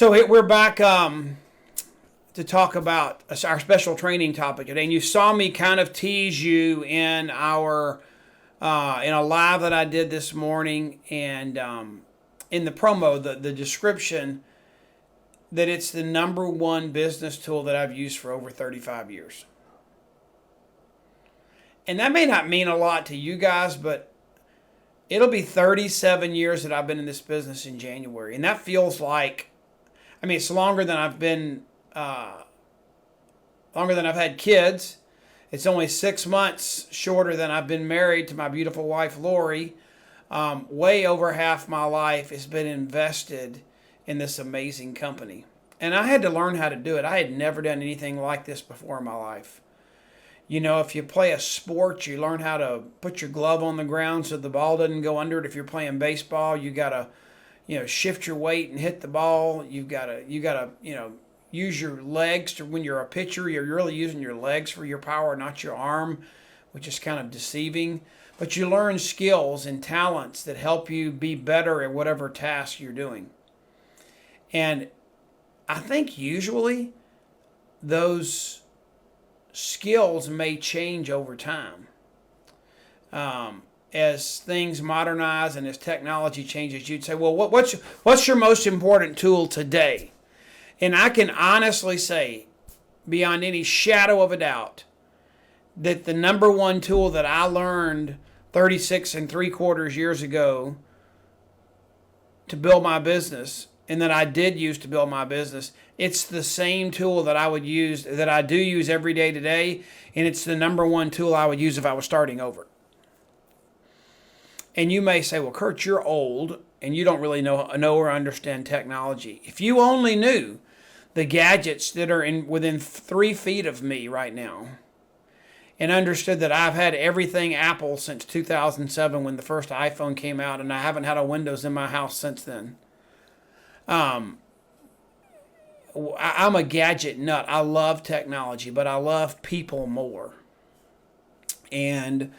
We're back to talk about our special training topic today, and you saw me kind of tease you in our in a live that I did this morning, and in the promo, the description that it's the number one business tool that I've used for over 35 years. And that may not mean a lot to you guys, but it'll be 37 years that I've been in this business in January, and that feels like, it's longer than I've been, longer than I've had kids. It's only 6 months shorter than I've been married to my beautiful wife, Lori. Way over half my life has been invested in this amazing company. And I had to learn how to do it. I had never done anything like this before in my life. You know, if you play a sport, you learn how to put your glove on the ground so the ball doesn't go under it. If you're playing baseball, you got to, shift your weight and hit the ball. You got to, use your legs to, when you're a pitcher, you're really using your legs for your power, not your arm, which is kind of deceiving. But you learn skills and talents that help you be better at whatever task you're doing. And I think usually those skills may change over time. As things modernize and as technology changes, you'd say, well, what's your most important tool today? And I can honestly say, beyond any shadow of a doubt, that the number one tool that I learned 36 3/4 years ago to build my business, and that I did use to build my business, it's the same tool that I would use, that I do use every day today, and it's the number one tool I would use if I was starting over. And you may say, well, Kurt, you're old, and you don't really know or understand technology. If you only knew the gadgets that are within 3 feet of me right now, and understood that I've had everything Apple since 2007 when the first iPhone came out, and I haven't had a Windows in my house since then. I'm a gadget nut. I love technology, but I love people more. And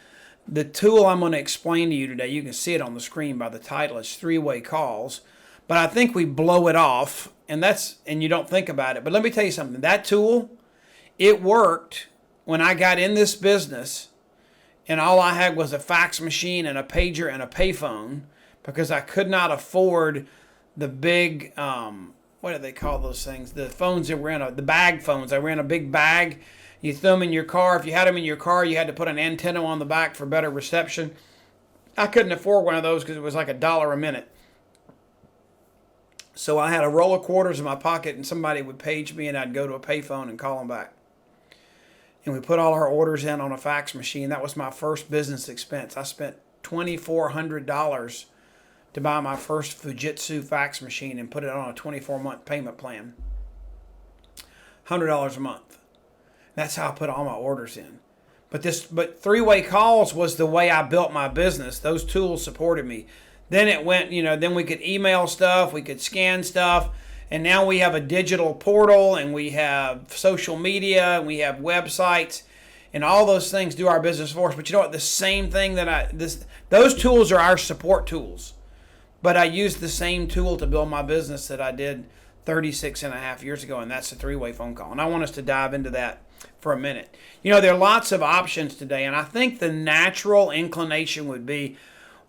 the tool I'm going to explain to you today, you can see it on the screen by the title, it's three-way calls. But I think we blow it off, and you don't think about it. But let me tell you something. That tool, it worked when I got in this business, and all I had was a fax machine and a pager and a payphone, because I could not afford the big, what do they call those things? The phones that were the bag phones. I ran a big bag. You threw them in your car. If you had them in your car, you had to put an antenna on the back for better reception. I couldn't afford one of those because it was like $1 a minute. So I had a roll of quarters in my pocket, and somebody would page me, and I'd go to a payphone and call them back. And we put all our orders in on a fax machine. That was my first business expense. I spent $2,400 to buy my first Fujitsu fax machine and put it on a 24-month payment plan. $100 a month. That's how I put all my orders in. But three-way calls was the way I built my business. Those tools supported me. Then it went, then we could email stuff, we could scan stuff, and now we have a digital portal, and we have social media, and we have websites, and all those things do our business for us. But you know what? The same thing those tools are our support tools. But I used the same tool to build my business that I did 36.5 years ago, and that's the three-way phone call. And I want us to dive into that for a minute. There are lots of options today, and I think the natural inclination would be,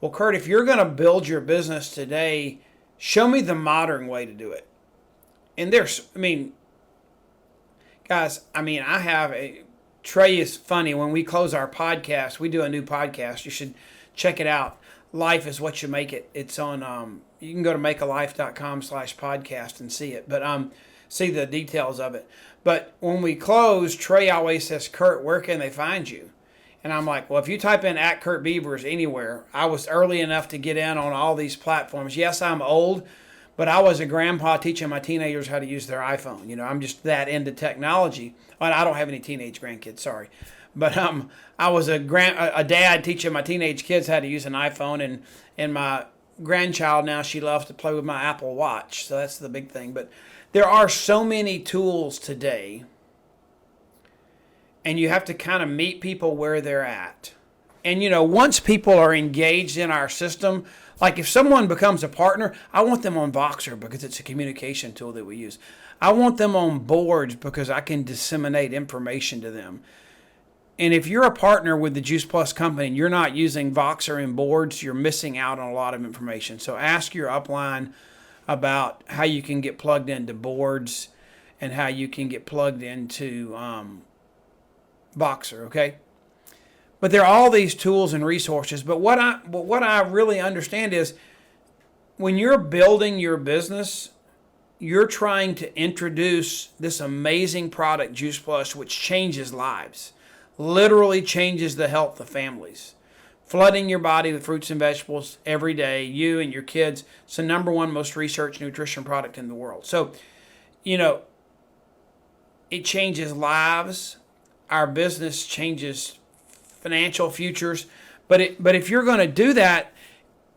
well, Kurt, if you're going to build your business today, show me the modern way to do it. And Trey is funny. When we close our podcast, we do a new podcast. You should check it out. Life is what you make it. It's on, you can go to makealife.com/podcast and see it, but see the details of it. But when we close, Trey always says, Kurt, where can they find you? And I'm like, well, if you type in @KurtBeavers anywhere, I was early enough to get in on all these platforms. Yes, I'm old, but I was a grandpa teaching my teenagers how to use their iPhone. I'm just that into technology. Well, I don't have any teenage grandkids, sorry. But I was a dad teaching my teenage kids how to use an iPhone, and my grandchild now, she loves to play with my Apple Watch. So that's the big thing. But there are so many tools today, and you have to kind of meet people where they're at. And once people are engaged in our system, Like if someone becomes a partner, I want them on Voxer because it's a communication tool that we use. I want them on boards because I can disseminate information to them. And if you're a partner with the Juice Plus company and you're not using Voxer and boards, you're missing out on a lot of information. So ask your upline about how you can get plugged into boards and how you can get plugged into Voxer, okay? But there are all these tools and resources. But what I really understand is when you're building your business, you're trying to introduce this amazing product, Juice Plus, which changes lives, literally changes the health of families. Flooding your body with fruits and vegetables every day, you and your kids, it's the number one most researched nutrition product in the world. So, it changes lives. Our business changes financial futures. But if you're going to do that,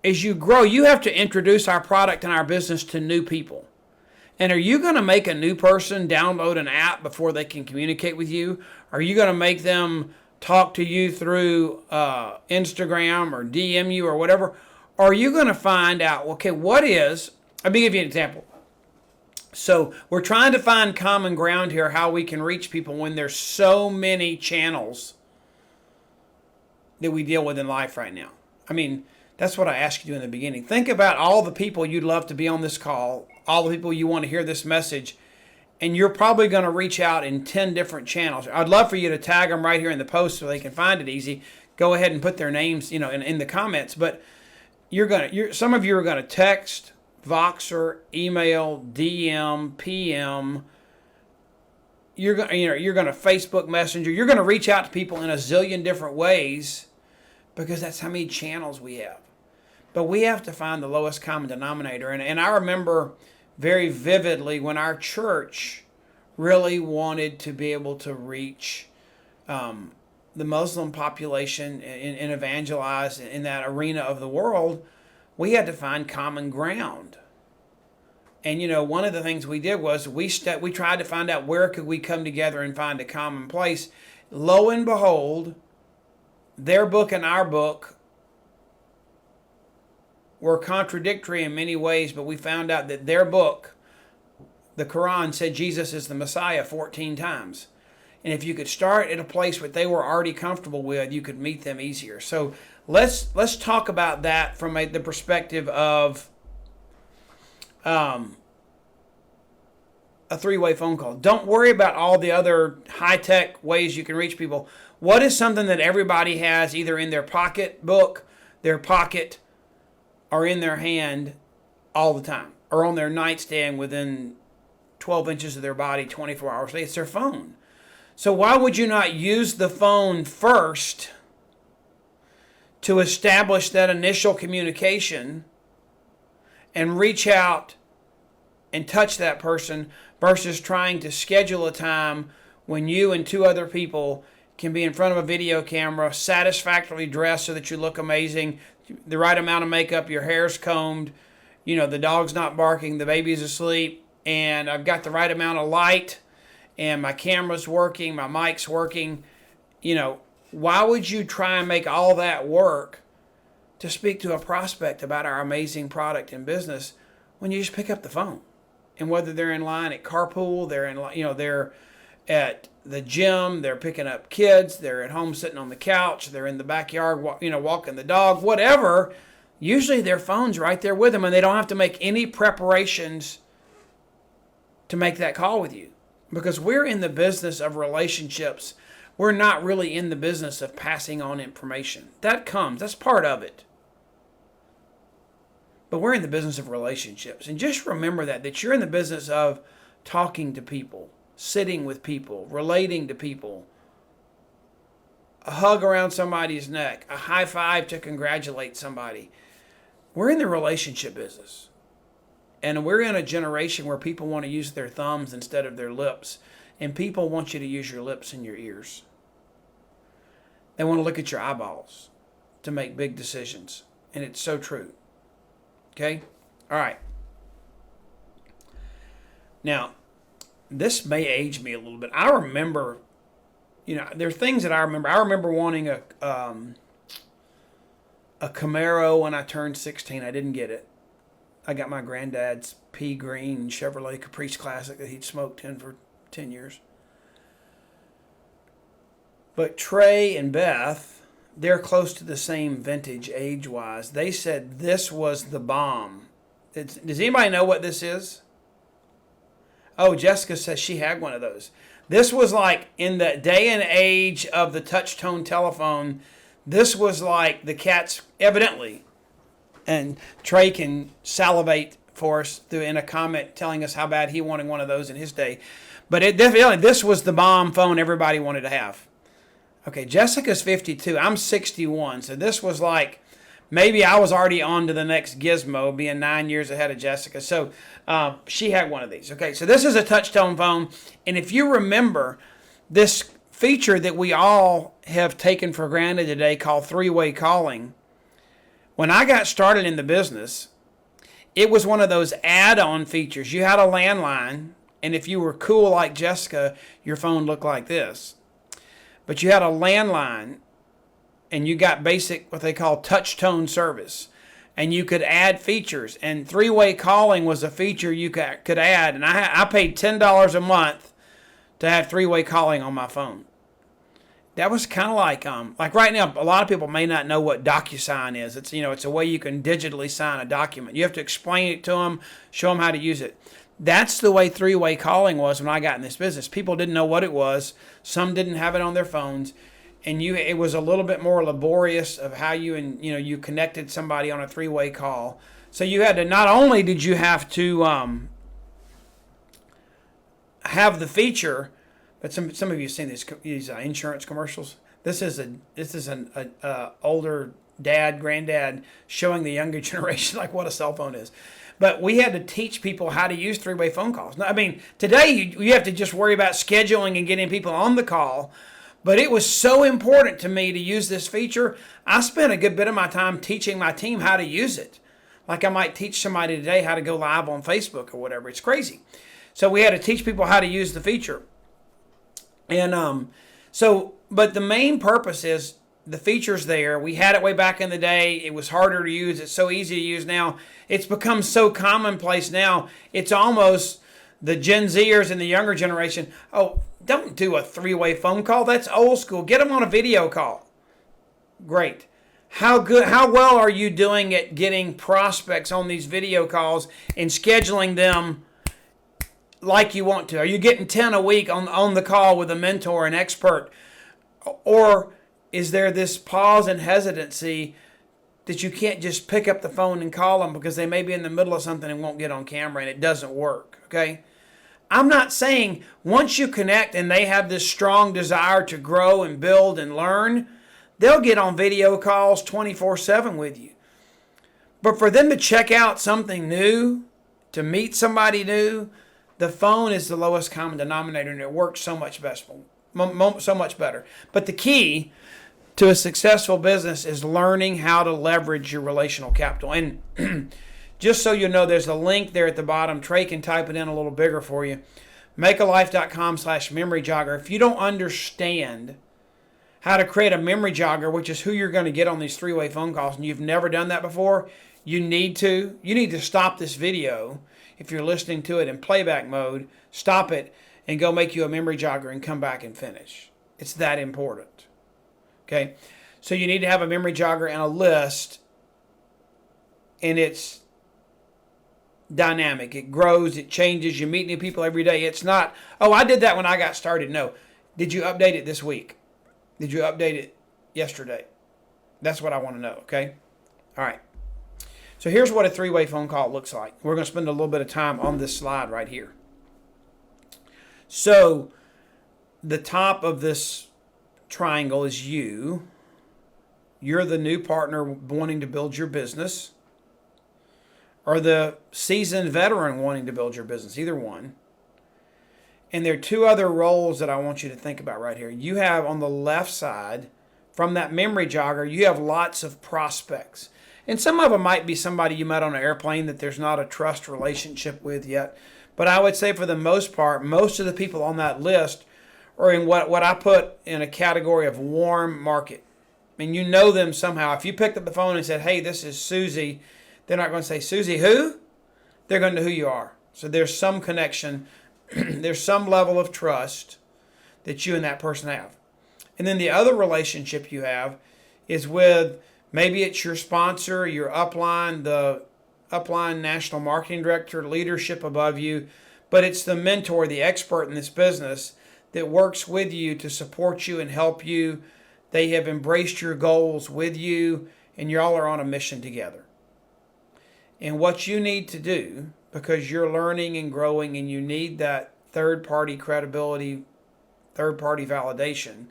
as you grow, you have to introduce our product and our business to new people. And are you going to make a new person download an app before they can communicate with you? Are you going to make them talk to you through Instagram or DM you or whatever? Or are you going to find out, okay, let me give you an example. So we're trying to find common ground here, how we can reach people when there's so many channels that we deal with in life right now. I mean, that's what I asked you in the beginning. Think about all the people you'd love to be on this call, all the people you want to hear this message, and you're probably going to reach out in 10 different channels. I'd love for you to tag them right here in the post so they can find it easy. Go ahead and put their names, in the comments. But some of you are going to text, Voxer, email, DM, PM. You're going to Facebook Messenger. You're going to reach out to people in a zillion different ways because that's how many channels we have. But we have to find the lowest common denominator. And I remember very vividly when our church really wanted to be able to reach the Muslim population and evangelize in that arena of the world, we had to find common ground. And one of the things we did was we tried to find out where could we come together and find a common place. Lo and behold, their book and our book were contradictory in many ways, but we found out that their book, the Quran, said Jesus is the Messiah 14 times. And if you could start at a place that they were already comfortable with, you could meet them easier. So let's talk about that from the perspective of a three-way phone call. Don't worry about all the other high-tech ways you can reach people. What is something that everybody has either in their pocketbook, their pocket, or in their hand all the time, or on their nightstand within 12 inches of their body 24 hours a day? It's their phone. So why would you not use the phone first to establish that initial communication and reach out and touch that person versus trying to schedule a time when you and two other people can be in front of a video camera, satisfactorily dressed so that you look amazing, the right amount of makeup, your hair's combed, the dog's not barking, the baby's asleep, and I've got the right amount of light, and my camera's working, my mic's working. Why would you try and make all that work to speak to a prospect about our amazing product and business when you just pick up the phone? And whether they're in line at carpool, they're at the gym, they're picking up kids, they're at home sitting on the couch, they're in the backyard, walking the dog, whatever, usually their phone's right there with them and they don't have to make any preparations to make that call with you. Because we're in the business of relationships. We're not really in the business of passing on information. That's part of it. But we're in the business of relationships. And just remember that you're in the business of talking to people, sitting with people, relating to people. A hug around somebody's neck, a high five to congratulate somebody. We're in the relationship business. And we're in a generation where people want to use their thumbs instead of their lips. And people want you to use your lips and your ears. They want to look at your eyeballs to make big decisions. And it's so true. Okay? All right. Now, this may age me a little bit. I remember, there are things that I remember. I remember wanting a Camaro when I turned 16. I didn't get it. I got my granddad's pea green Chevrolet Caprice Classic that he'd smoked in for 10 years. But Trey and Beth, they're close to the same vintage age-wise. They said this was the bomb. Does anybody know what this is? Oh, Jessica says she had one of those. This was like in the day and age of the touch-tone telephone. This was like the cat's, evidently, and Trey can salivate for us through in a comment telling us how bad he wanted one of those in his day. But it definitely, this was the bomb phone everybody wanted to have. Okay, Jessica's 52. I'm 61. So this was like, maybe I was already on to the next gizmo, being 9 years ahead of Jessica. So she had one of these. Okay, so this is a touch-tone phone. And if you remember this feature that we all have taken for granted today called three-way calling, when I got started in the business, it was one of those add-on features. You had a landline, and if you were cool like Jessica, your phone looked like this. But you had a landline, and you got basic, what they call touch-tone service. And you could add features. And three-way calling was a feature you could add. And I paid $10 a month to have three-way calling on my phone. That was kind of like right now, a lot of people may not know what DocuSign is. It's, it's a way you can digitally sign a document. You have to explain it to them, show them how to use it. That's the way three-way calling was when I got in this business. People didn't know what it was. Some didn't have it on their phones. And it was a little bit more laborious of how you connected somebody on a three-way call. So you had to, not only did you have to have the feature, but some of you have seen these insurance commercials. This is an older dad, granddad showing the younger generation like what a cell phone is. But we had to teach people how to use three-way phone calls. I mean, today you have to just worry about scheduling and getting people on the call. But it was so important to me to use this feature. I spent a good bit of my time teaching my team how to use it. Like I might teach somebody today how to go live on Facebook or whatever. It's crazy. So we had to teach people how to use the feature. And but the main purpose is the feature's there. We had it way back in the day. It was harder to use. It's so easy to use now. It's become so commonplace now. It's almost the Gen Zers and the younger generation. Oh, don't do a three-way phone call. That's old school. Get them on a video call. Great. How well are you doing at getting prospects on these video calls and scheduling them like you want to? Are you getting 10 a week on the call with a mentor, an expert? Or is there this pause and hesitancy that you can't just pick up the phone and call them because they may be in the middle of something and won't get on camera and it doesn't work, okay? I'm not saying once you connect and they have this strong desire to grow and build and learn, they'll get on video calls 24/7 with you. But for them to check out something new, to meet somebody new, the phone is the lowest common denominator and it works so much better. But the key to a successful business is learning how to leverage your relational capital. And just so you know, there's a link there at the bottom. Trey can type it in a little bigger for you. Makealife.com/memory jogger. If you don't understand how to create a memory jogger, which is who you're going to get on these three-way phone calls, and you've never done that before, you need to stop this video. If you're listening to it in playback mode, stop it and go make you a memory jogger and come back and finish. It's that important. Okay? So you need to have a memory jogger and a list, and it's dynamic. It grows, it changes, you meet new people every day. It's not, oh, I did that when I got started. No. Did you update it this week? Did you update it yesterday? That's what I want to know, okay? All right. So here's what a three-way phone call looks like. We're going to spend a little bit of time on this slide right here. So the top of this triangle is you. You're the new partner wanting to build your business, or the seasoned veteran wanting to build your business, either one. And there are two other roles that I want you to think about right here. You have on the left side, from that memory jogger, you have lots of prospects. And some of them might be somebody you met on an airplane that there's not a trust relationship with yet. But I would say for the most part, most of the people on that list are in what I put in a category of warm market. and you know them somehow. If you picked up the phone and said, hey, this is Susie, they're not going to say, Susie who? They're going to know who you are. So there's some connection. There's some level of trust that you and that person have. And then the other relationship you have is with, maybe it's your sponsor, your upline, the upline national marketing director, leadership above you, but it's the mentor, the expert in this business that works with you to support you and help you. They have embraced your goals with you, and y'all are on a mission together. And what you need to do, because you're learning and growing and you need that third-party credibility, third-party validation,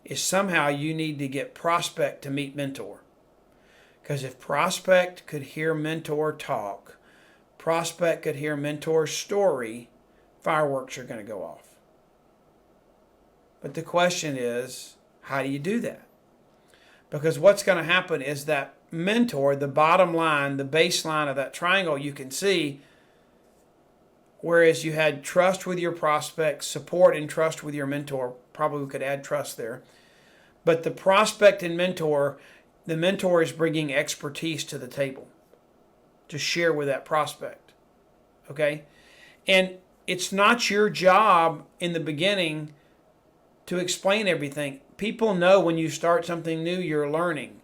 is somehow you need to get prospect to meet mentor. Because if prospect could hear mentor talk, prospect could hear mentor's story, fireworks are going to go off. But the question is, how do you do that? Because what's going to happen is that mentor, the bottom line, the baseline of that triangle, you can see, whereas you had trust with your prospect, support and trust with your mentor, probably we could add trust there. But the prospect and mentor, the mentor is bringing expertise to the table to share with that prospect. Okay? And it's not your job in the beginning to explain everything. People know when you start something new, you're learning.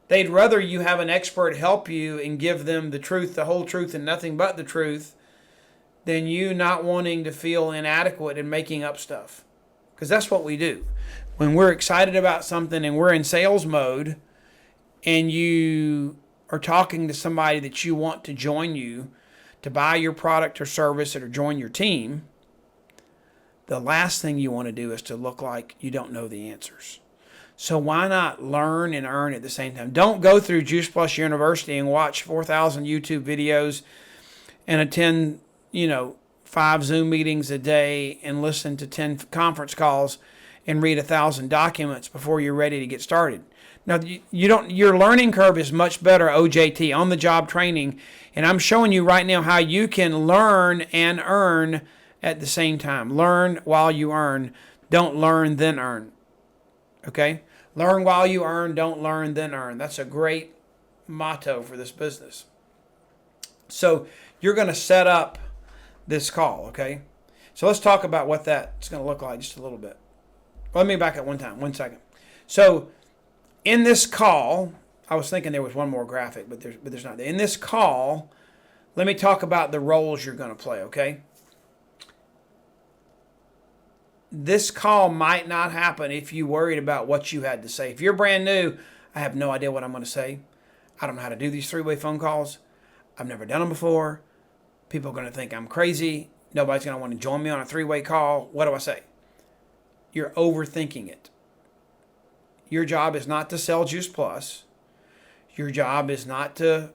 They'd rather you have an expert help you and give them the truth, the whole truth, and nothing but the truth, than you not wanting to feel inadequate and making up stuff. Because that's what we do. When we're excited about something and we're in sales mode, and you are talking to somebody that you want to join you to buy your product or service or join your team, the last thing you want to do is to look like you don't know the answers. So why not learn and earn at the same time? Don't go through Juice Plus University and watch 4,000 YouTube videos and attend, 5 Zoom meetings a day and listen to 10 conference calls and read 1,000 documents before you're ready to get started. Now, your learning curve is much better, OJT, on the job training. And I'm showing you right now how you can learn and earn at the same time. Learn while you earn. Don't learn, then earn. Okay? Learn while you earn. Don't learn, then earn. That's a great motto for this business. So you're going to set up this call, okay? So let's talk about what that's going to look like just a little bit. Let me back up one second. So in this call, I was thinking there was one more graphic, but there's not. In this call, let me talk about the roles you're going to play, okay? This call might not happen if you worried about what you had to say. If you're brand new, I have no idea what I'm going to say. I don't know how to do these three-way phone calls. I've never done them before. People are going to think I'm crazy. Nobody's going to want to join me on a three-way call. What do I say? You're overthinking it. Your job is not to sell Juice Plus. Your job is not to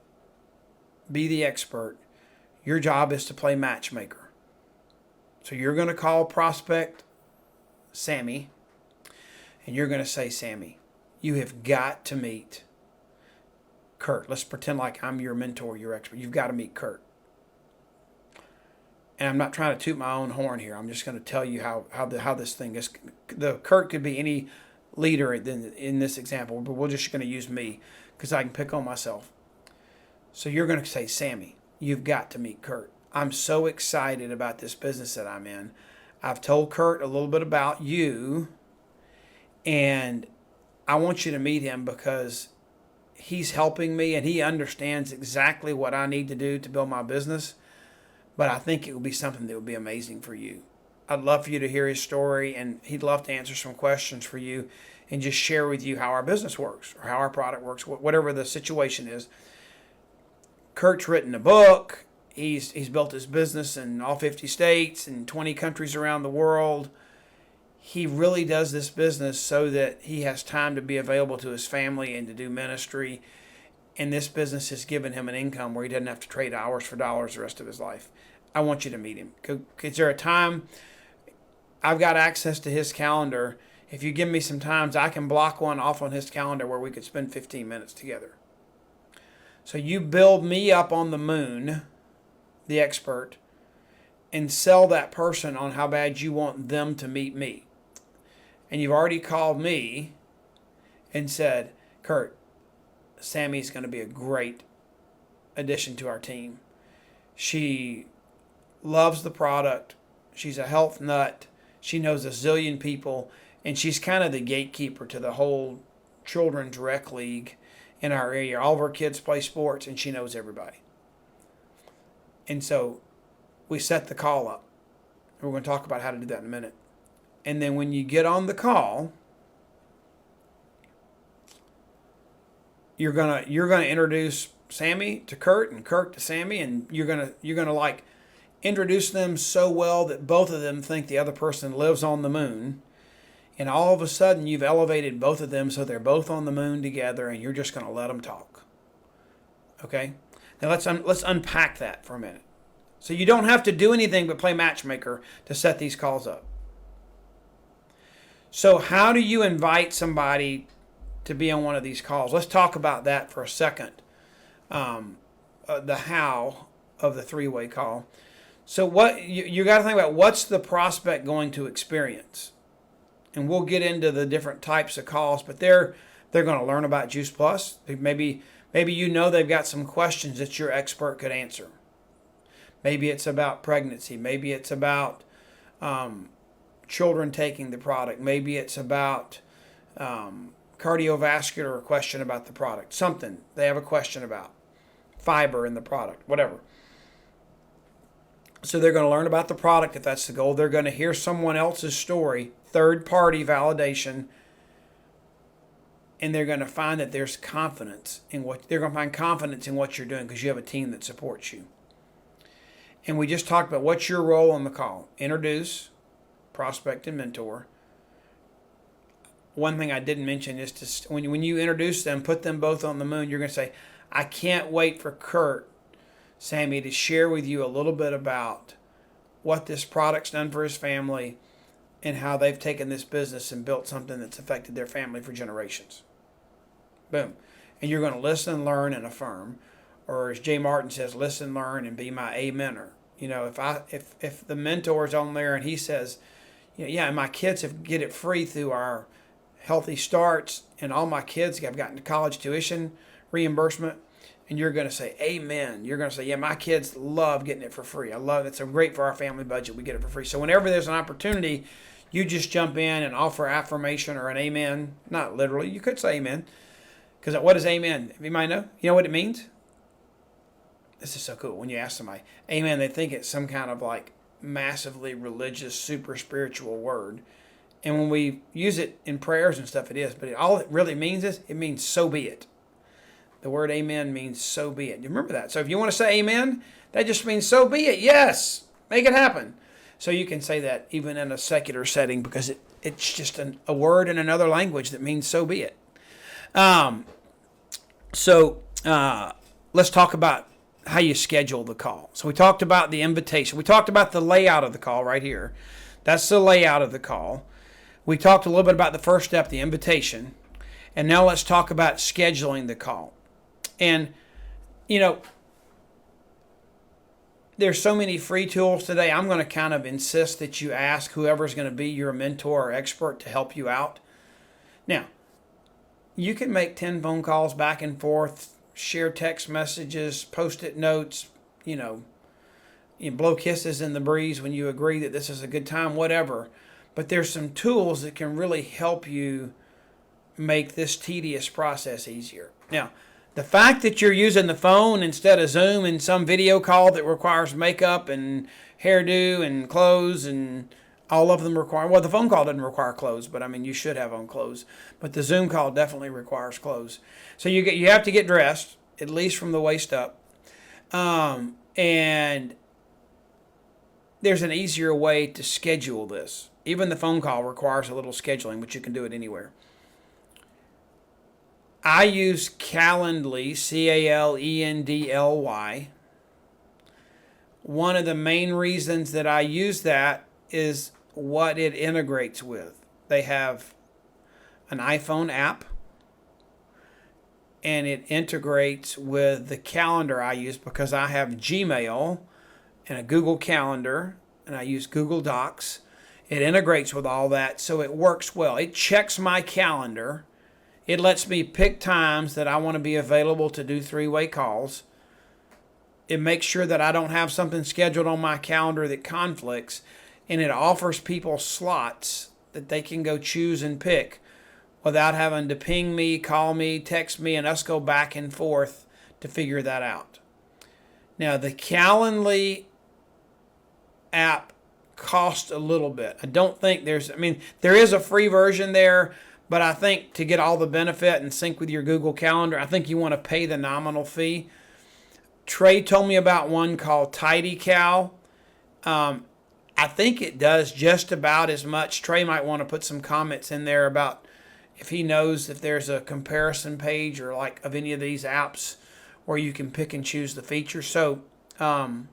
be the expert. Your job is to play matchmaker. So you're going to call prospect Sammy, and you're going to say, Sammy, you have got to meet Kurt. Let's pretend like I'm your mentor, your expert. You've got to meet Kurt. And I'm not trying to toot my own horn here. I'm just going to tell you how this thing is. The Kurt could be any leader in this example, but we're just going to use me because I can pick on myself. So you're going to say, Sammy, you've got to meet Kurt. I'm so excited about this business that I'm in. I've told Kurt a little bit about you, and I want you to meet him because he's helping me and he understands exactly what I need to do to build my business. But I think it will be something that will be amazing for you. I'd love for you to hear his story, and he'd love to answer some questions for you and just share with you how our business works or how our product works, whatever the situation is. Kurt's written a book. He's built his business in all 50 states and 20 countries around the world. He really does this business so that he has time to be available to his family and to do ministry. And this business has given him an income where he doesn't have to trade hours for dollars the rest of his life. I want you to meet him. Is there a time? I've got access to his calendar. If you give me some times, I can block one off on his calendar where we could spend 15 minutes together. So you build me up on the moon, the expert, and sell that person on how bad you want them to meet me. And you've already called me, and said, Kurt, Sammy's going to be a great addition to our team. She loves the product. She's a health nut. She knows a zillion people, and she's kind of the gatekeeper to the whole children's rec league in our area. All of our kids play sports, and she knows everybody. And so we set the call up. We're going to talk about how to do that in a minute. And then when you get on the call, you're gonna introduce Sammy to Kurt and Kurt to Sammy, and you're gonna like introduce them so well that both of them think the other person lives on the moon, and all of a sudden you've elevated both of them so they're both on the moon together, and you're just gonna let them talk. Okay, now let's unpack that for a minute. So you don't have to do anything but play matchmaker to set these calls up. So how do you invite somebody to be on one of these calls? Let's talk about that for a second. The how of the three-way call. So what you got to think about, what's the prospect going to experience? And we'll get into the different types of calls, but they're going to learn about Juice Plus. Maybe they've got some questions that your expert could answer. Maybe it's about pregnancy. Maybe it's about children taking the product. Maybe it's about cardiovascular question about the product. Something they have a question about. Fiber in the product, whatever. So they're going to learn about the product if that's the goal. They're going to hear someone else's story, third-party validation, and they're going to find that there's confidence in what they're going to find confidence in what you're doing because you have a team that supports you. And we just talked about what's your role on the call. Introduce, prospect, and mentor. One thing I didn't mention is to when you introduce them, put them both on the moon, you're going to say, I can't wait for Kurt, Sammy, to share with you a little bit about what this product's done for his family and how they've taken this business and built something that's affected their family for generations. Boom. And you're going to listen, learn, and affirm. Or as Jay Martin says, listen, learn, and be my amener. You know, if the mentor's on there and he says, yeah, and my kids get it free through our Healthy Starts, and all my kids have gotten college tuition reimbursement, and you're going to say, amen. You're going to say, yeah, my kids love getting it for free. I love it. It's so great for our family budget. We get it for free. So whenever there's an opportunity, you just jump in and offer affirmation or an amen. Not literally. You could say amen. Because what is amen? You might know. You know what it means? This is so cool. When you ask somebody, amen, they think it's some kind of like massively religious, super spiritual word. And when we use it in prayers and stuff, it is. But all it really means is, it means so be it. The word amen means so be it. You remember that. So if you want to say amen, that just means so be it. Yes, make it happen. So you can say that even in a secular setting because it's just a word in another language that means so be it. Let's talk about how you schedule the call. So we talked about the invitation. We talked about the layout of the call right here. That's the layout of the call. We talked a little bit about the first step, the invitation. And now let's talk about scheduling the call. And, there's so many free tools today. I'm going to kind of insist that you ask whoever's going to be your mentor or expert to help you out. Now, you can make 10 phone calls back and forth, share text messages, post-it notes, you blow kisses in the breeze when you agree that this is a good time, whatever. But there's some tools that can really help you make this tedious process easier. Now, the fact that you're using the phone instead of Zoom in some video call that requires makeup and hairdo and clothes, and all of them require, well, the phone call doesn't require clothes, but you should have on clothes. But the Zoom call definitely requires clothes. So you have to get dressed, at least from the waist up. And there's an easier way to schedule this. Even the phone call requires a little scheduling, but you can do it anywhere. I use Calendly, Calendly. One of the main reasons that I use that is what it integrates with. They have an iPhone app, and it integrates with the calendar I use because I have Gmail and a Google Calendar, and I use Google Docs. It integrates with all that, so it works well. It checks my calendar It lets me pick times that I want to be available to do three-way calls. It makes sure that I don't have something scheduled on my calendar that conflicts, and it offers people slots that they can go choose and pick without having to ping me, call me, text me, and us go back and forth to figure that out. Now, the Calendly app costs a little bit. I don't think there is a free version there, but I think to get all the benefit and sync with your Google Calendar, I think you want to pay the nominal fee. Trey told me about one called TidyCal. I think it does just about as much. Trey might want to put some comments in there about if he knows if there's a comparison page or like of any of these apps where you can pick and choose the features. So know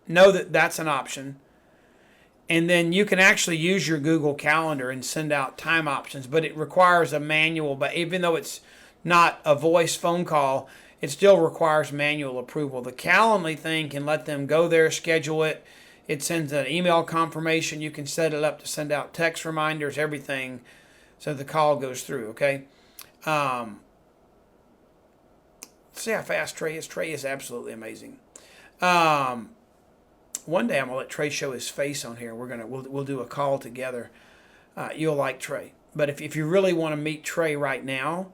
that that's an option. And then you can actually use your Google Calendar and send out time options, but it requires a manual. But even though it's not a voice phone call, it still requires manual approval. The Calendly thing can let them go there, schedule it. It sends an email confirmation. You can set it up to send out text reminders, everything, so the call goes through, okay? See how fast Trey is. Trey is absolutely amazing. One day I'm gonna let Trey show his face on here. We'll do a call together. You'll like Trey. But if you really want to meet Trey right now,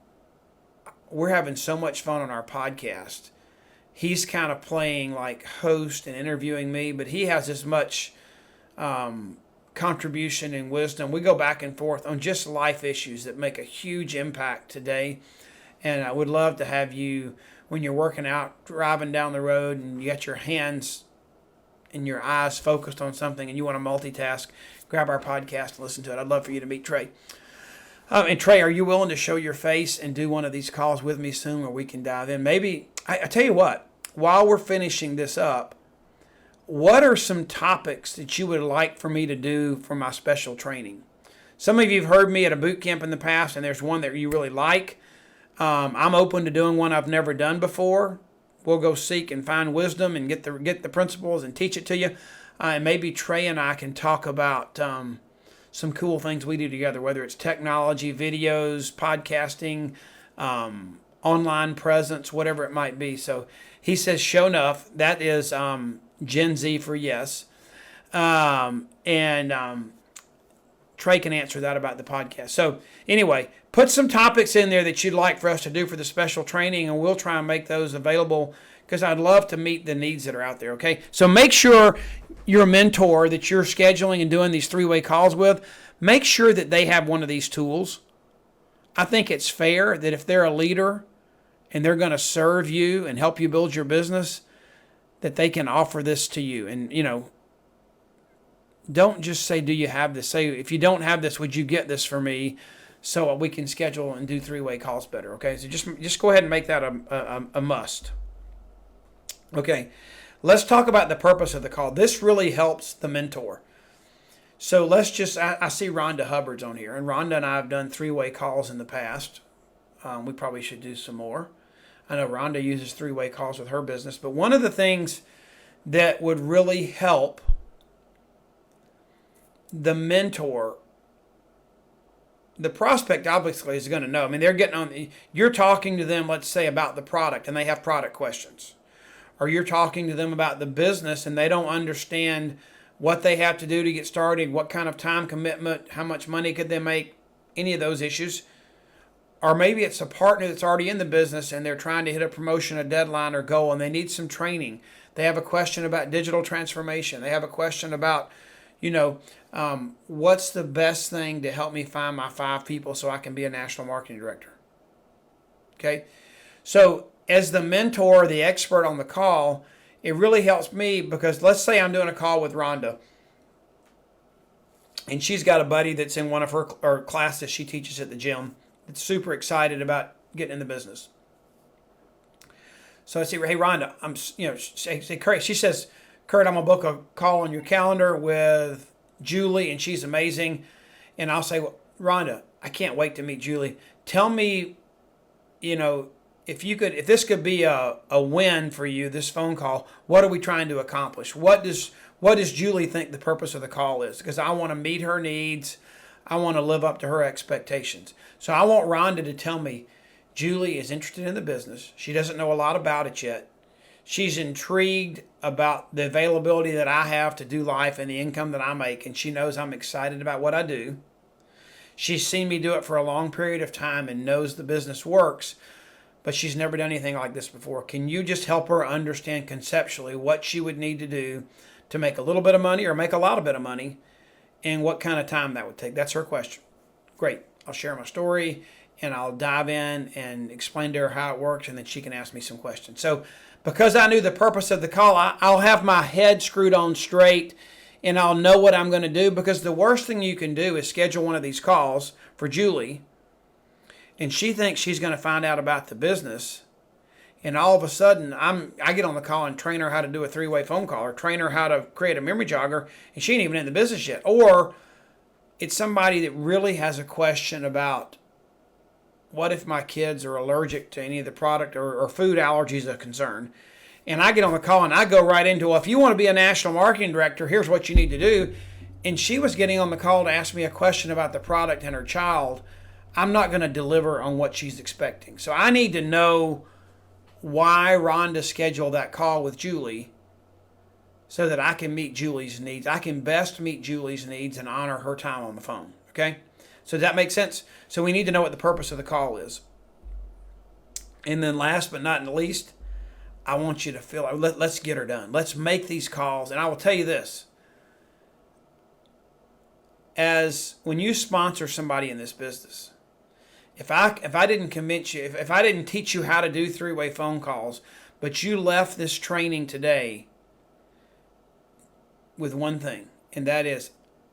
we're having so much fun on our podcast. He's kind of playing like host and interviewing me, but he has as much contribution and wisdom. We go back and forth on just life issues that make a huge impact today. And I would love to have you, when you're working out, driving down the road, and you got your hands and your eyes focused on something and you want to multitask, grab our podcast and listen to it. I'd love for you to meet Trey. And Trey, are you willing to show your face and do one of these calls with me soon where we can dive in? Maybe, I tell you what, while we're finishing this up, what are some topics that you would like for me to do for my special training? Some of you have heard me at a boot camp in the past, and there's one that you really like. I'm open to doing one I've never done before. We'll go seek and find wisdom and get the principles and teach it to you. And maybe Trey and I can talk about some cool things we do together, whether it's technology, videos, podcasting, online presence, whatever it might be. So he says, show enough. That is Gen Z for yes. Trey can answer that about the podcast. So anyway, put some topics in there that you'd like for us to do for the special training, and we'll try and make those available because I'd love to meet the needs that are out there, okay? So make sure your mentor that you're scheduling and doing these three-way calls with, make sure that they have one of these tools. I think it's fair that if they're a leader and they're going to serve you and help you build your business, that they can offer this to you. And, don't just say, do you have this? Say, if you don't have this, would you get this for me so we can schedule and do three-way calls better, okay? So just go ahead and make that a must. Okay, let's talk about the purpose of the call. This really helps the mentor. So let's just, I see Rhonda Hubbard's on here, and Rhonda and I have done three-way calls in the past. We probably should do some more. I know Rhonda uses three-way calls with her business, but one of the things that would really help the mentor, the prospect obviously is going to know. I mean, they're getting on, you're talking to them, let's say, about the product, and they have product questions. Or you're talking to them about the business, and they don't understand what they have to do to get started, what kind of time commitment, how much money could they make, any of those issues. Or maybe it's a partner that's already in the business, and they're trying to hit a promotion, a deadline, or goal, and they need some training. They have a question about digital transformation. They have a question about, what's the best thing to help me find my 5 people so I can be a national marketing director? Okay? So as the mentor, the expert on the call, it really helps me because let's say I'm doing a call with Rhonda and she's got a buddy that's in one of her classes she teaches at the gym that's super excited about getting in the business. So I say, hey, Rhonda, say, Kurt, she says, Kurt, I'm going to book a call on your calendar with Julie, and she's amazing. And I'll say, well, Rhonda, I can't wait to meet Julie. Tell me, if this could be a win for you, this phone call, what are we trying to accomplish? What does Julie think the purpose of the call is? Because I want to meet her needs. I want to live up to her expectations. So I want Rhonda to tell me, Julie is interested in the business. She doesn't know a lot about it yet. She's intrigued about the availability that I have to do life and the income that I make, and she knows I'm excited about what I do. She's seen me do it for a long period of time and knows the business works, but she's never done anything like this before. Can you just help her understand conceptually what she would need to do to make a little bit of money or make a lot of bit of money, and what kind of time that would take? That's her question. Great. I'll share my story and I'll dive in and explain to her how it works, and then she can ask me some questions. So because I knew the purpose of the call, I'll have my head screwed on straight and I'll know what I'm going to do, because the worst thing you can do is schedule one of these calls for Julie and she thinks she's going to find out about the business, and all of a sudden I get on the call and train her how to do a three-way phone call or train her how to create a memory jogger, and she ain't even in the business yet. Or it's somebody that really has a question about, what if my kids are allergic to any of the product, or food allergies a concern? And I get on the call and I go right into, well, if you want to be a national marketing director, here's what you need to do. And she was getting on the call to ask me a question about the product and her child. I'm not going to deliver on what she's expecting. So I need to know why Rhonda scheduled that call with Julie so that I can meet Julie's needs. I can best meet Julie's needs and honor her time on the phone. Okay? So does that make sense? So we need to know what the purpose of the call is. And then last but not least, I want you to feel like, let's get her done. Let's make these calls. And I will tell you this. As when you sponsor somebody in this business, if I didn't convince you, if I didn't teach you how to do three-way phone calls, but you left this training today with one thing, and that is,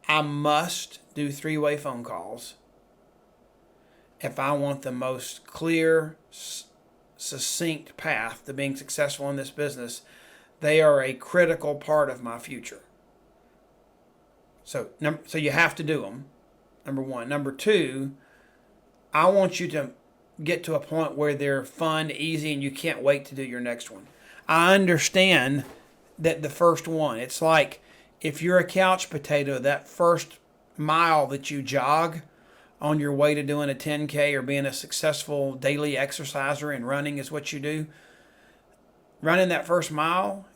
I must do three-way phone calls if I want the most clear, succinct path to being successful in this business. They are a critical part of my future. So you have to do them, number one. Number two, I want you to get to a point where they're fun, easy, and you can't wait to do your next one. I understand that the first one, it's like if you're a couch potato, that first mile that you jog on your way to doing a 10K or being a successful daily exerciser, and running is what you do, running that first mile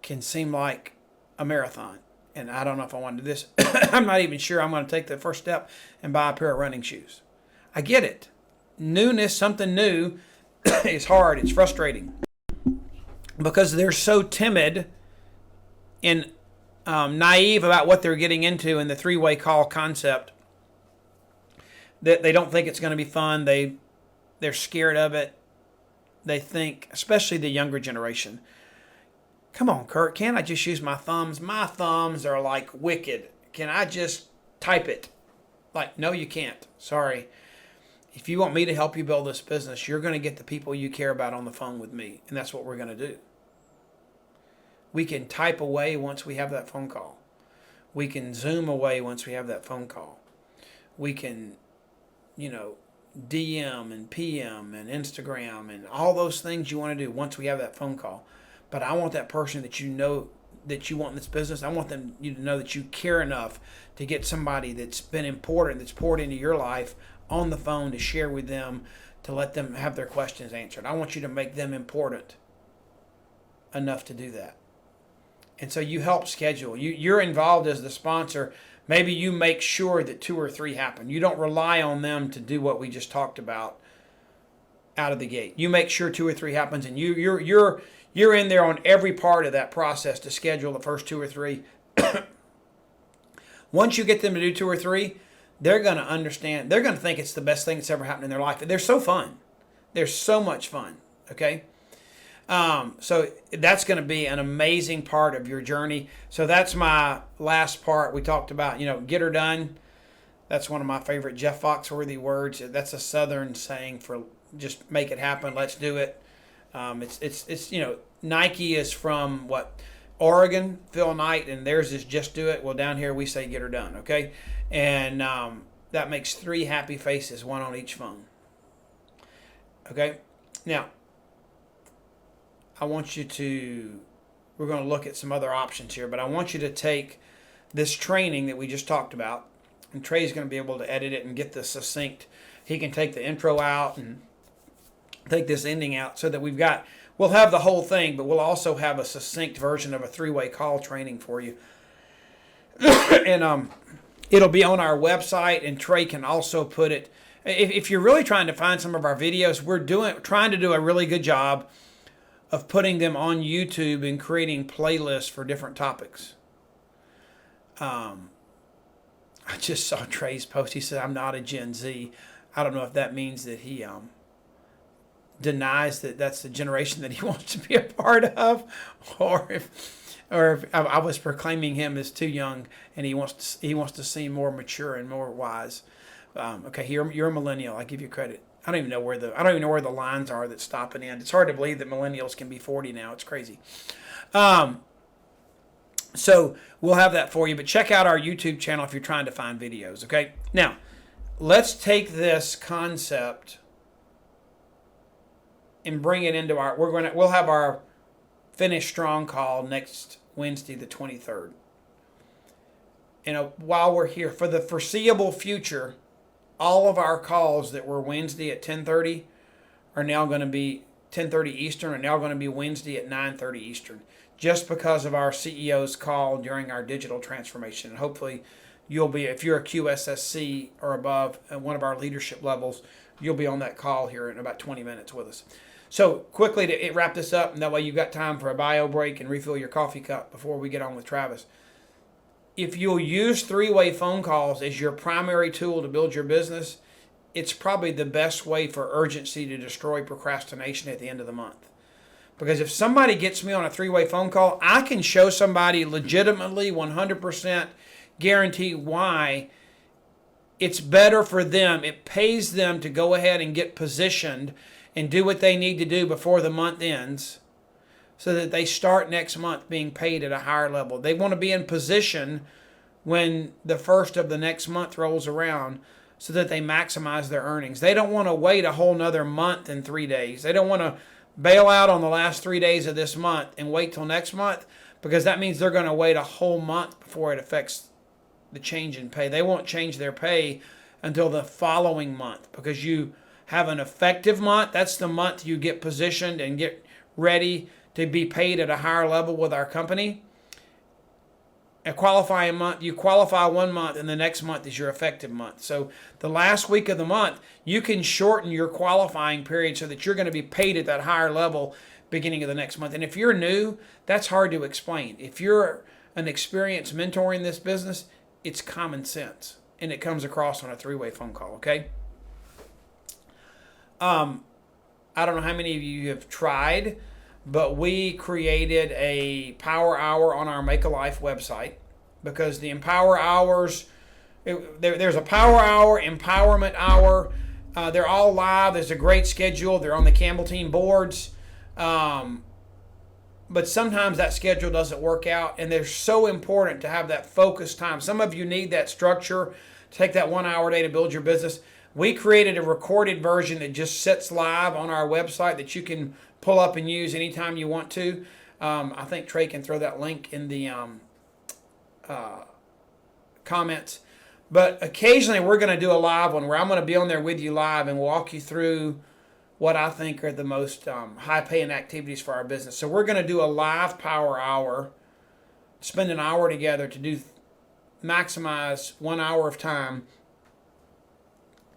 can seem like a marathon. And I don't know if I want to do this. I'm not even sure I'm going to take the first step and buy a pair of running shoes. I get it. Newness, something new, is hard. It's frustrating because they're so timid and naive about what they're getting into in the three-way call concept that they don't think it's going to be fun. They're scared of it. They think, especially the younger generation, come on, Kurt, can't I just use my thumbs? My thumbs are like wicked. Can I just type it? Like, no, you can't. Sorry. If you want me to help you build this business, you're going to get the people you care about on the phone with me, and that's what we're going to do. We can type away once we have that phone call. We can Zoom away once we have that phone call. We can, DM and PM and Instagram and all those things you want to do once we have that phone call. But I want that person that you know that you want in this business, I want you to know that you care enough to get somebody that's been important, that's poured into your life on the phone to share with them, to let them have their questions answered. I want you to make them important enough to do that. And so you help schedule. You're involved as the sponsor. Maybe you make sure that 2 or 3 happen. You don't rely on them to do what we just talked about out of the gate. You make sure 2 or 3 happens, and you're in there on every part of that process to schedule the first 2 or 3. Once you get them to do 2 or 3, they're going to understand. They're going to think it's the best thing that's ever happened in their life. They're so fun. They're so much fun. Okay? So that's going to be an amazing part of your journey. So that's my last part. We talked about, get her done. That's one of my favorite Jeff Foxworthy words. That's a Southern saying for just make it happen. Let's do it. It's Nike is from Oregon, Phil Knight, and theirs is just do it. Well, down here we say get her done. Okay. And that makes 3 happy faces, 1 on each phone. Okay. Now, we're going to look at some other options here, but I want you to take this training that we just talked about And Trey's going to be able to edit it and get this succinct. He can take the intro out and take this ending out so that we'll have the whole thing, but we'll also have a succinct version of a three-way call training for you. And it'll be on our website, and Trey can also put it. If you're really trying to find some of our videos, we're trying to do a really good job of putting them on YouTube and creating playlists for different topics. I just saw Trey's post. He said, "I'm not a Gen Z." I don't know if that means that he denies that that's the generation that he wants to be a part of, or if I was proclaiming him as too young and he wants to seem more mature and more wise. Okay, you're a millennial. I give you credit. I don't even know where the lines are that stop and end. It's hard to believe that millennials can be 40 now. It's crazy. So we'll have that for you, but check out our YouTube channel if you're trying to find videos. Okay, now let's take this concept and bring it into we'll have our Finish Strong call next Wednesday, the 23rd. And while we're here, for the foreseeable future, all of our calls that were Wednesday at 10:30 are now going to be 10:30 Eastern, are now going to be Wednesday at 9:30 Eastern, just because of our CEO's call during our digital transformation. And hopefully you'll be, if you're a QSSC or above at one of our leadership levels, you'll be on that call here in about 20 minutes with us. So quickly to wrap this up, and that way you've got time for a bio break and refill your coffee cup before we get on with Travis. If you'll use three-way phone calls as your primary tool to build your business, it's probably the best way for urgency to destroy procrastination at the end of the month. Because if somebody gets me on a three-way phone call, I can show somebody legitimately 100% guarantee why it's better for them. It pays them to go ahead and get positioned and do what they need to do before the month ends so that they start next month being paid at a higher level. They want to be in position when the first of the next month rolls around so that they maximize their earnings. They don't want to wait a whole nother month and 3 days. They don't want to bail out on the last 3 days of this month and wait till next month, because that means they're going to wait a whole month before it affects the change in pay. They won't change their pay until the following month, because you have an effective month. That's the month you get positioned and get ready to be paid at a higher level with our company. A qualifying month, you qualify 1 month and the next month is your effective month. So the last week of the month, you can shorten your qualifying period so that you're going to be paid at that higher level beginning of the next month. And if you're new, that's hard to explain. If you're an experienced mentor in this business, it's common sense, and it comes across on a three-way phone call, okay? I don't know how many of you have tried, but we created a power hour on our Make a Life website, because the Empower Hours, there's a power hour, empowerment hour. They're all live. There's a great schedule. They're on the Campbell team boards. But sometimes that schedule doesn't work out, and they're so important to have that focus time. Some of you need that structure. Take that 1 hour a day to build your business. We created a recorded version that just sits live on our website that you can pull up and use anytime you want to. I think Trey can throw that link in the comments. But occasionally we're going to do a live one where I'm going to be on there with you live and walk you through what I think are the most high-paying activities for our business. So we're going to do a live power hour, spend an hour together to maximize 1 hour of time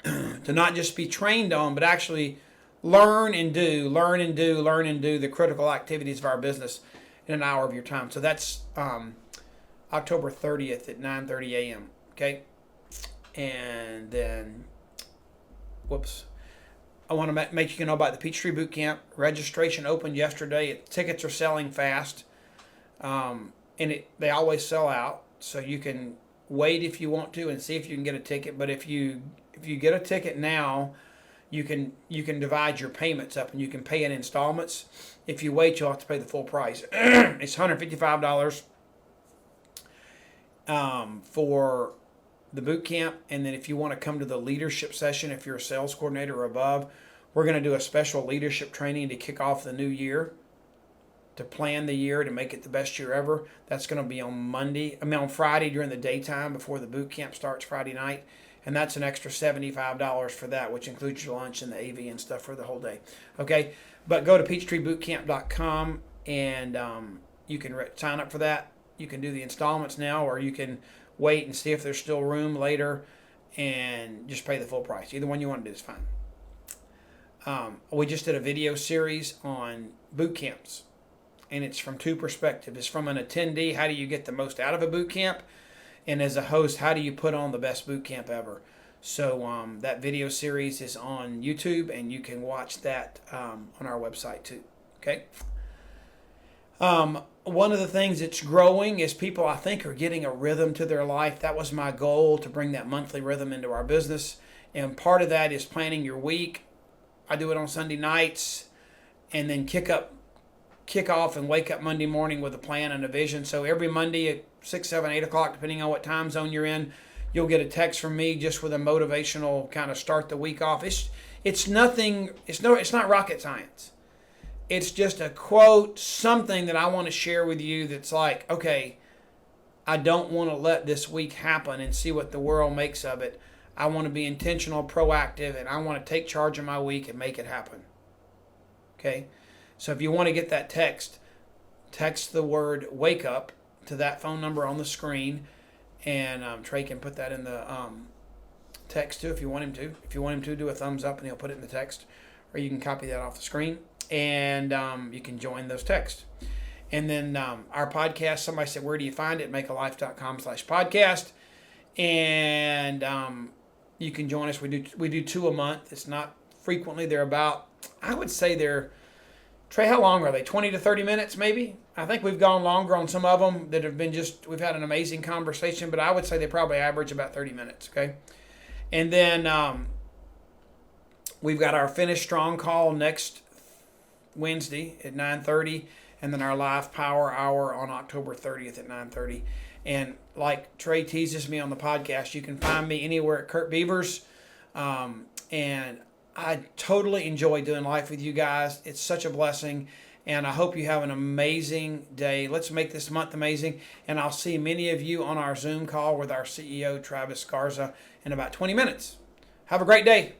to not just be trained on, but actually learn and do the critical activities of our business in an hour of your time. So that's October 30th at 9:30 a.m., okay? And then, I want to make you know about the Peachtree Boot Camp. Registration opened yesterday. Tickets are selling fast, and they always sell out. So you can wait if you want to and see if you can get a ticket. But if you get a ticket now, you can divide your payments up and you can pay in installments. If you wait, you'll have to pay the full price. It's $155 for the boot camp, and then if you want to come to the leadership session, if you're a sales coordinator or above, we're going to do a special leadership training to kick off the new year. to plan the year to make it the best year ever. That's going to be on Friday during the daytime before the boot camp starts Friday night. And that's an extra $75 for that, which includes your lunch and the AV and stuff for the whole day. Okay, but go to peachtreebootcamp.com and you can sign up for that. You can do the installments now, or you can wait and see if there's still room later and just pay the full price. Either one you want to do is fine. We just did a video series on boot camps, and it's from two perspectives. It's from an attendee, how do you get the most out of a boot camp? And as a host, how do you put on the best boot camp ever? So that video series is on YouTube, and you can watch that on our website too. Okay. One of the things that's growing is people, I think, are getting a rhythm to their life. That was my goal, to bring that monthly rhythm into our business. And part of that is planning your week. I do it on Sunday nights, and then kick off and wake up Monday morning with a plan and a vision. So every Monday at 6, 7, 8 o'clock, depending on what time zone you're in, you'll get a text from me just with a motivational kind of start the week off. It's not rocket science. It's just a quote, something that I want to share with you that's like, okay, I don't want to let this week happen and see what the world makes of it. I want to be intentional, proactive, and I want to take charge of my week and make it happen. Okay? So if you want to get that text the word wake up to that phone number on the screen, and Trey can put that in the text too if you want him to. If you want him to, do a thumbs up and he'll put it in the text, or you can copy that off the screen, and you can join those texts. And then our podcast, somebody said, where do you find it? makealife.com/podcast. And you can join us. We do 2 a month. It's not frequently. They're about, I would say Trey, how long are they? 20 to 30 minutes maybe? I think we've gone longer on some of them that have been we've had an amazing conversation, but I would say they probably average about 30 minutes, okay? And then we've got our Finish Strong call next Wednesday at 9:30, and then our live power hour on October 30th at 9:30. And like Trey teases me on the podcast, you can find me anywhere at Kurt Beavers. And I totally enjoy doing life with you guys. It's such a blessing. And I hope you have an amazing day. Let's make this month amazing. And I'll see many of you on our Zoom call with our CEO, Travis Garza, in about 20 minutes. Have a great day.